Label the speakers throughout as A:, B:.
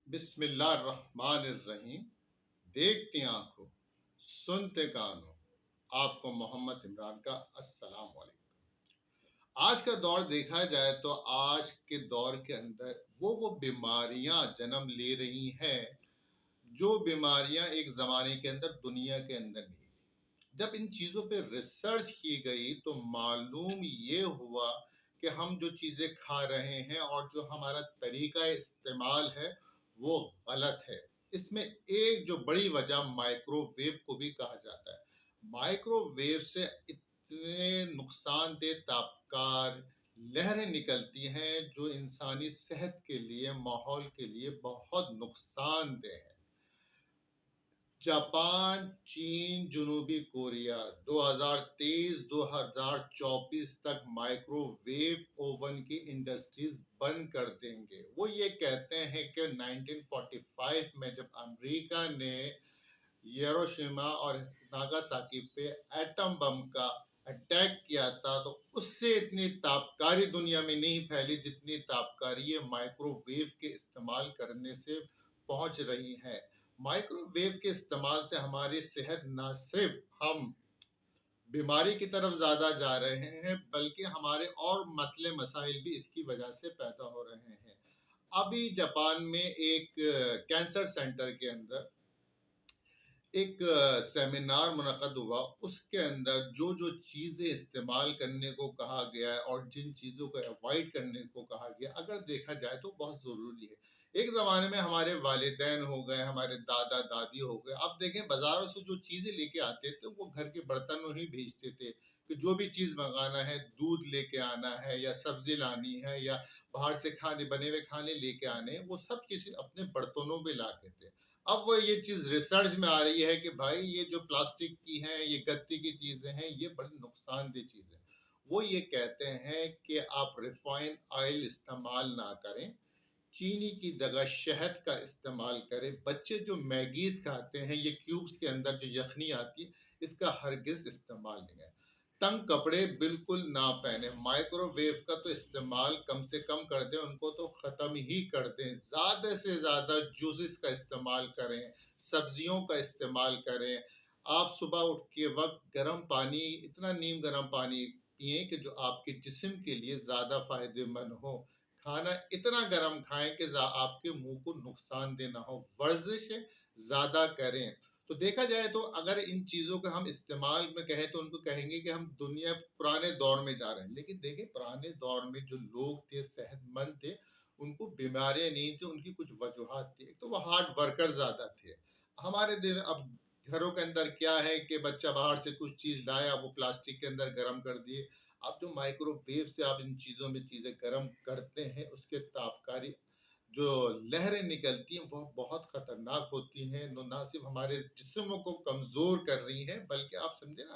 A: बिस्मिल्लाहिर्रहमानिर्रहीम। देखती आंखों, सुनते कानों, आपको मोहम्मद इमरान का अस्सलाम वालेकुम। आज का दौर देखा जाए तो आज के दौर के अंदर वो बीमारियां जन्म ले रही हैं जो बीमारियां एक जमाने के अंदर दुनिया के अंदर नहीं थी। जब इन चीजों पे रिसर्च की गई तो मालूम ये हुआ कि हम जो चीजें खा रहे हैं और जो हमारा तरीका इस्तेमाल है वो गलत है। इसमें एक जो बड़ी वजह माइक्रोवेव को भी कहा जाता है। माइक्रोवेव से इतने नुकसानदेह तापकार लहरें निकलती हैं जो इंसानी सेहत के लिए, माहौल के लिए बहुत नुकसानदेह है। जापान, चीन, जनूबी कोरिया 2023-2024 तक माइक्रोवेव ओवन की इंडस्ट्रीज बंद कर देंगे। वो ये कहते हैं कि 1945 में जब अमेरिका ने हिरोशिमा और नागासाकी पे एटम बम का अटैक किया था तो उससे इतनी तापकारी दुनिया में नहीं फैली जितनी तापकारी ये माइक्रोवेव के इस्तेमाल करने से पहुंच रही है। माइक्रोवेव के इस्तेमाल से हमारी सेहत न सिर्फ हम बीमारी की तरफ ज्यादा जा रहे हैं बल्कि हमारे और मसले मसाइल भी इसकी वजह से पैदा हो रहे हैं। अभी जापान में एक कैंसर सेंटर के अंदर एक सेमिनार मुनक़द हुआ। उसके अंदर जो जो चीज़ें इस्तेमाल करने को कहा गया है और जिन चीज़ों को अवॉइड करने को कहा गया, अगर देखा जाए तो बहुत ज़रूरी है। एक ज़माने में हमारे वालिदैन हो गए, हमारे दादा दादी हो गए, अब देखें बाज़ारों से जो चीज़ें लेके आते थे वो घर के बर्तनों ही भेजते थे कि जो भी चीज़ मंगाना है, दूध लेके आना है या सब्ज़ी लानी है या बाहर से खाने बने हुए खाने लेके आने हैं, वो सब किसी अपने बर्तनों में लाते थे। अब वो ये चीज रिसर्च में आ रही है कि भाई ये जो प्लास्टिक की है, ये गत्ती की चीजें हैं, ये बड़ी नुकसानदेह चीजें। वो ये कहते हैं कि आप रिफाइंड ऑयल इस्तेमाल ना करें, चीनी की जगह शहद का इस्तेमाल करें। बच्चे जो मैगीज खाते हैं, ये क्यूब्स के अंदर जो यखनी आती है, इसका हरगिज इस्तेमाल नहीं है। तंग कपड़े बिल्कुल ना पहने। माइक्रोवेव का तो इस्तेमाल कम से कम कर दें, उनको तो ख़त्म ही कर दें। ज़्यादा से ज़्यादा जूसेस का इस्तेमाल करें, सब्जियों का इस्तेमाल करें। आप सुबह उठ के वक्त गर्म पानी, इतना नीम गर्म पानी पिए कि जो आपके जिस्म के लिए ज़्यादा फ़ायदेमंद हो। खाना इतना गर्म खाएं कि आपके मुंह को नुकसान देना हो। वर्जिश ज़्यादा करें। तो देखा जाए तो अगर इन चीज़ों का हम इस्तेमाल में कहें तो उनको कहेंगे कि हम दुनिया पुराने दौर में जा रहे हैं। लेकिन देखिए पुराने दौर में जो लोग थे सेहतमंद थे, उनको बीमारियां नहीं थी, उनकी कुछ वजूहात थी। एक तो वो हार्ड वर्कर ज़्यादा थे। हमारे दिन अब घरों के अंदर क्या है कि बच्चा बाहर से कुछ चीज़ लाया, वो प्लास्टिक के अंदर गर्म कर दिए। अब जो माइक्रोवेव से आप इन चीज़ों में चीज़ें गर्म करते हैं, उसके तापकारी जो लहरें निकलती हैं वो बहुत खतरनाक होती हैं। ना सिर्फ हमारे जिस्मों को कमजोर कर रही हैं बल्कि आप समझे ना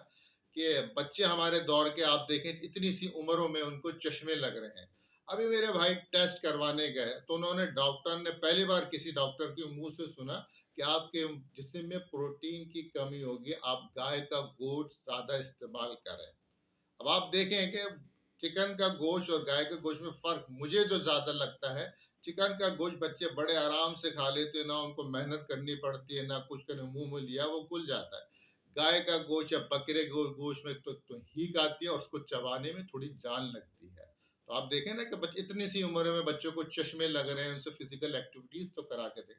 A: कि बच्चे हमारे दौर के आप देखें इतनी सी उम्रों में उनको चश्मे लग रहे हैं। अभी मेरे भाई टेस्ट करवाने गए तो उन्होंने, डॉक्टर ने पहली बार किसी डॉक्टर के मुंह से सुना कि आपके जिस्म में प्रोटीन की कमी होगी, आप गाय का गोश्त ज्यादा इस्तेमाल करें। अब आप देखें कि चिकन का गोश्त और गाय के गोश्त में फर्क मुझे जो ज्यादा लगता है, चिकन का गोश्त बच्चे बड़े आराम से खा लेते हैं, ना उनको मेहनत करनी पड़ती है, ना कुछ करने, मुंह में लिया वो घुल जाता है। गाय का गोश्त या बकरे के गोश्त में तो हीक आती है और उसको चबाने में थोड़ी जान लगती है। तो आप देखें ना कि इतनी सी उम्र में बच्चों को चश्मे लग रहे हैं, उनसे फिजिकल एक्टिविटीज तो करा के दें।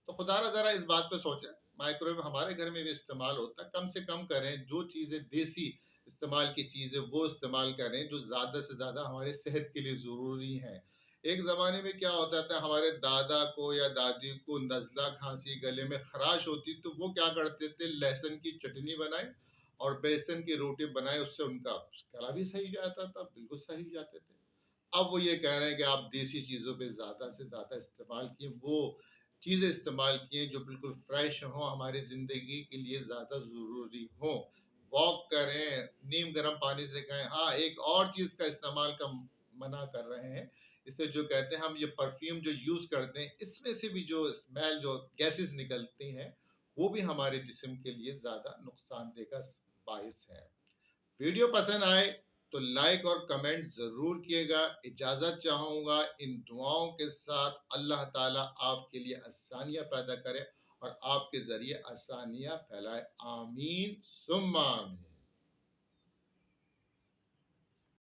A: तो खुदारा जरा इस बात पे सोचें। माइक्रोवेव हमारे घर में भी इस्तेमाल होता है, कम से कम करें। जो चीजें देसी इस्तेमाल की चीज़ें वो इस्तेमाल करें जो ज़्यादा से ज़्यादा हमारी सेहत के लिए ज़रूरी हैं। एक ज़माने में क्या होता था, हमारे दादा को या दादी को नज़ला, खांसी, गले में खराश होती तो वो क्या करते थे, लहसुन की चटनी बनाए और बेसन की रोटी बनाए, उससे उनका गला भी सही जाता था, बिल्कुल सही जाते थे। अब वो ये कह रहे हैं कि आप देसी चीज़ों पे ज़्यादा से ज़्यादा इस्तेमाल किए, वो चीज़ें इस्तेमाल किए जो बिल्कुल फ्रेश हों, हमारी ज़िंदगी के लिए ज़्यादा ज़रूरी हों। वॉक करें, नीम गर्म पानी से खाएँ। हाँ, एक और चीज़ का इस्तेमाल का मना कर रहे हैं, इसे जो कहते हैं हम ये परफ्यूम जो यूज़ करते हैं, इसमें से भी जो स्मेल, जो गैसेज़ निकलती हैं, वो भी हमारे जिस्म के लिए ज़्यादा नुकसानदेह का बाइस है। वीडियो पसंद आए تو لائک اور کمنٹ ضرور کیے گا. اجازت چاہوں گا ان دعاؤں کے ساتھ. اللہ تعالیٰ آپ کے لیے آسانیاں پیدا کرے اور آپ کے ذریعے آسانیاں پھیلائے. آمین ثم آمین.